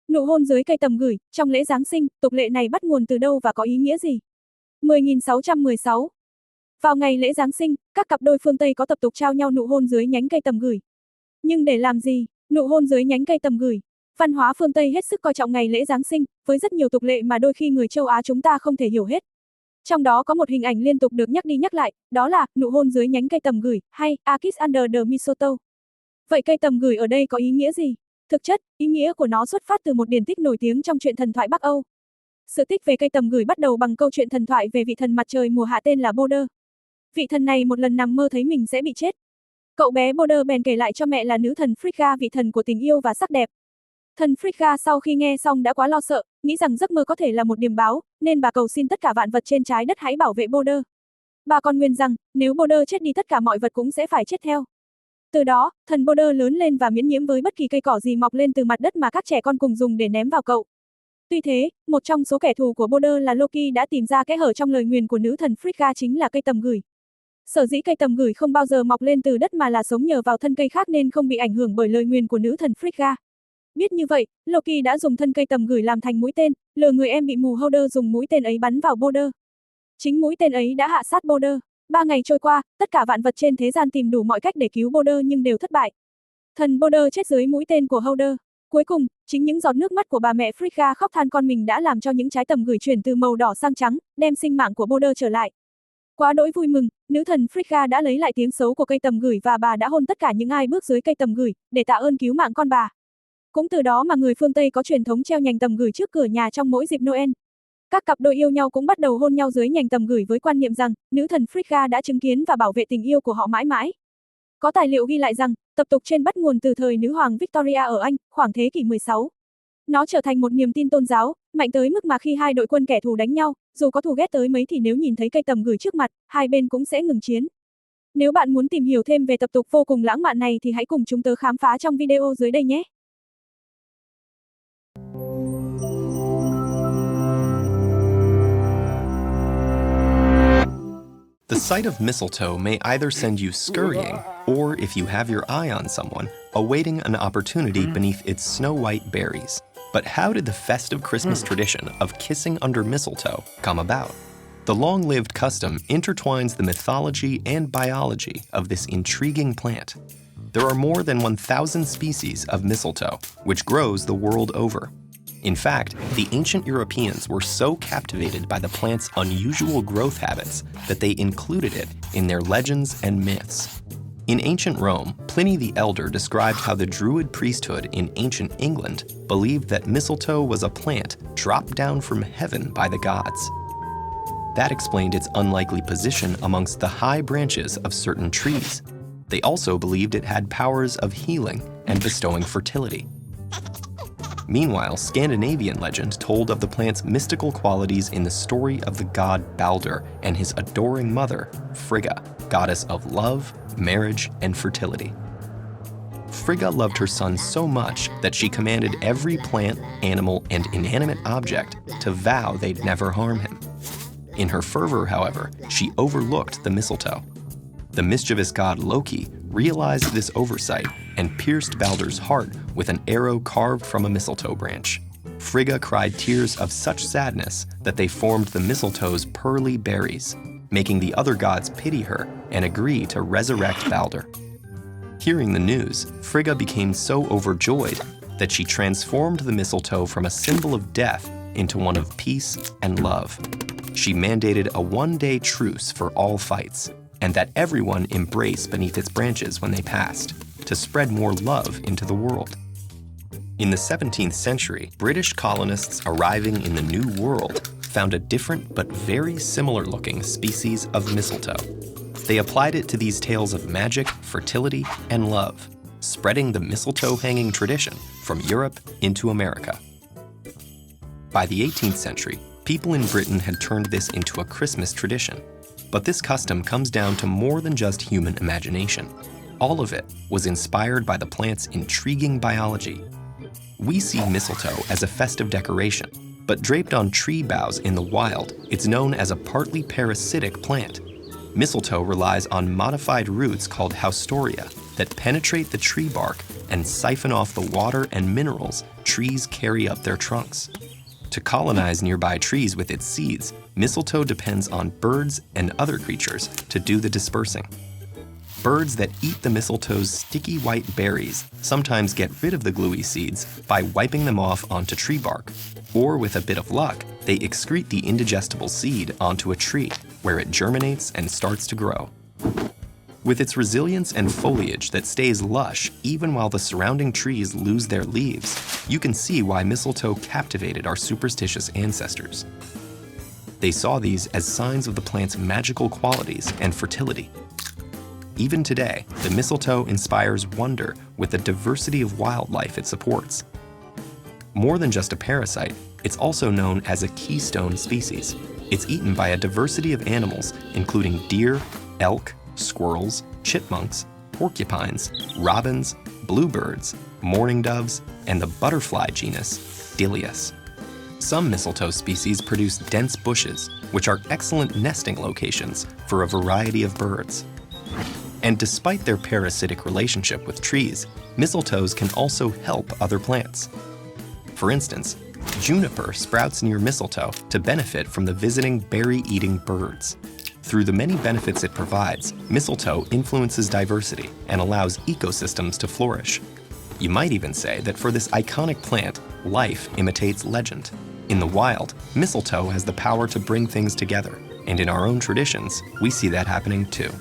Nụ hôn dưới cây tầm gửi, trong lễ Giáng sinh, tục lệ này bắt nguồn từ đâu và có ý nghĩa gì? 10.616. Vào ngày lễ Giáng sinh, các cặp đôi phương Tây có tập tục trao nhau nụ hôn dưới nhánh cây tầm gửi. Nhưng để làm gì? Nụ hôn dưới nhánh cây tầm gửi. Văn hóa phương Tây hết sức coi trọng ngày lễ Giáng sinh, với rất nhiều tục lệ mà đôi khi người châu Á chúng ta không thể hiểu hết. Trong đó có một hình ảnh liên tục được nhắc đi nhắc lại, đó là nụ hôn dưới nhánh cây tầm gửi, hay A kiss under the mistletoe. Vậy cây tầm gửi ở đây có ý nghĩa gì? Thực chất, ý nghĩa của nó xuất phát từ một điển tích nổi tiếng trong truyện thần thoại Bắc Âu. Sự tích về cây tầm gửi bắt đầu bằng câu chuyện thần thoại về vị thần mặt trời mùa hạ tên là Border. Vị thần này một lần nằm mơ thấy mình sẽ bị chết. Cậu bé Border bèn kể lại cho mẹ là nữ thần Frigga, vị thần của tình yêu và sắc đẹp. Thần Frigga sau khi nghe xong đã quá lo sợ, nghĩ rằng giấc mơ có thể là một điềm báo, nên bà cầu xin tất cả vạn vật trên trái đất hãy bảo vệ Border. Bà còn nguyền rằng, nếu Border chết đi tất cả mọi vật cũng sẽ phải chết theo. Từ đó, thần Border lớn lên và miễn nhiễm với bất kỳ cây cỏ gì mọc lên từ mặt đất mà các trẻ con cùng dùng để ném vào cậu. Tuy thế, một trong số kẻ thù của Border là Loki đã tìm ra kẽ hở trong lời nguyền của nữ thần Frigga chính là cây tầm gửi. Sở dĩ cây tầm gửi không bao giờ mọc lên từ đất mà là sống nhờ vào thân cây khác nên không bị ảnh hưởng bởi lời nguyền của nữ thần Frigga. Biết như vậy, Loki đã dùng thân cây tầm gửi làm thành mũi tên, lừa người em bị mù Howder dùng mũi tên ấy bắn vào Border. Chính mũi tên ấy đã hạ sát Border. 3 ngày trôi qua, tất cả vạn vật trên thế gian tìm đủ mọi cách để cứu Border nhưng đều thất bại. Thần Border chết dưới mũi tên của Howder. Cuối cùng, chính những giọt nước mắt của bà mẹ Frigga khóc than con mình đã làm cho những trái tầm gửi chuyển từ màu đỏ sang trắng, đem sinh mạng của Border trở lại. Quá đỗi vui mừng, nữ thần Frigga đã lấy lại tiếng xấu của cây tầm gửi và bà đã hôn tất cả những ai bước dưới cây tầm gửi, để tạ ơn cứu mạng con bà. Cũng từ đó mà người phương Tây có truyền thống treo nhành tầm gửi trước cửa nhà trong mỗi dịp Noel. Các cặp đôi yêu nhau cũng bắt đầu hôn nhau dưới nhành tầm gửi với quan niệm rằng, nữ thần Frigga đã chứng kiến và bảo vệ tình yêu của họ mãi mãi. Có tài liệu ghi lại rằng, tập tục trên bắt nguồn từ thời nữ hoàng Victoria ở Anh, khoảng thế kỷ 16. Nó trở thành một niềm tin tôn giáo, mạnh tới mức mà khi hai đội quân kẻ thù đánh nhau, dù có thù ghét tới mấy thì nếu nhìn thấy cây tầm gửi trước mặt, hai bên cũng sẽ ngừng chiến. Nếu bạn muốn tìm hiểu thêm về tập tục vô cùng lãng mạn này thì hãy cùng chúng tớ khám phá trong video dưới đây nhé. The sight of mistletoe may either send you scurrying, or if you have your eye on someone, awaiting an opportunity beneath its snow-white berries. But how did the festive Christmas tradition of kissing under mistletoe come about? The long-lived custom intertwines the mythology and biology of this intriguing plant. There are more than 1,000 species of mistletoe, which grows the world over. In fact, the ancient Europeans were so captivated by the plant's unusual growth habits that they included it in their legends and myths. In ancient Rome, Pliny the Elder described how the Druid priesthood in ancient England believed that mistletoe was a plant dropped down from heaven by the gods. That explained its unlikely position amongst the high branches of certain trees. They also believed it had powers of healing and bestowing fertility. Meanwhile, Scandinavian legend told of the plant's mystical qualities in the story of the god Balder and his adoring mother, Frigga, goddess of love, marriage, and fertility. Frigga loved her son so much that she commanded every plant, animal, and inanimate object to vow they'd never harm him. In her fervor, however, she overlooked the mistletoe. The mischievous god Loki realized this oversight and pierced Balder's heart with an arrow carved from a mistletoe branch. Frigga cried tears of such sadness that they formed the mistletoe's pearly berries, making the other gods pity her and agree to resurrect Balder. Hearing the news, Frigga became so overjoyed that she transformed the mistletoe from a symbol of death into one of peace and love. She mandated a one-day truce for all fights, and that everyone embrace beneath its branches when they passed, to spread more love into the world. In the 17th century, British colonists arriving in the New World found a different but very similar-looking species of mistletoe. They applied it to these tales of magic, fertility, and love, spreading the mistletoe-hanging tradition from Europe into America. By the 18th century, people in Britain had turned this into a Christmas tradition. But this custom comes down to more than just human imagination. All of it was inspired by the plant's intriguing biology. We see mistletoe as a festive decoration, but draped on tree boughs in the wild, it's known as a partly parasitic plant. Mistletoe relies on modified roots called haustoria that penetrate the tree bark and siphon off the water and minerals trees carry up their trunks. To colonize nearby trees with its seeds, mistletoe depends on birds and other creatures to do the dispersing. Birds that eat the mistletoe's sticky white berries sometimes get rid of the gluey seeds by wiping them off onto tree bark, or with a bit of luck, they excrete the indigestible seed onto a tree, where it germinates and starts to grow. With its resilience and foliage that stays lush even while the surrounding trees lose their leaves, you can see why mistletoe captivated our superstitious ancestors. They saw these as signs of the plant's magical qualities and fertility. Even today, the mistletoe inspires wonder with the diversity of wildlife it supports. More than just a parasite, it's also known as a keystone species. It's eaten by a diversity of animals, including deer, elk, squirrels, chipmunks, porcupines, robins, bluebirds, mourning doves, and the butterfly genus, Dilius. Some mistletoe species produce dense bushes, which are excellent nesting locations for a variety of birds. And despite their parasitic relationship with trees, mistletoes can also help other plants. For instance, juniper sprouts near mistletoe to benefit from the visiting berry-eating birds. Through the many benefits it provides, mistletoe influences diversity and allows ecosystems to flourish. You might even say that for this iconic plant, life imitates legend. In the wild, mistletoe has the power to bring things together, and in our own traditions, we see that happening too.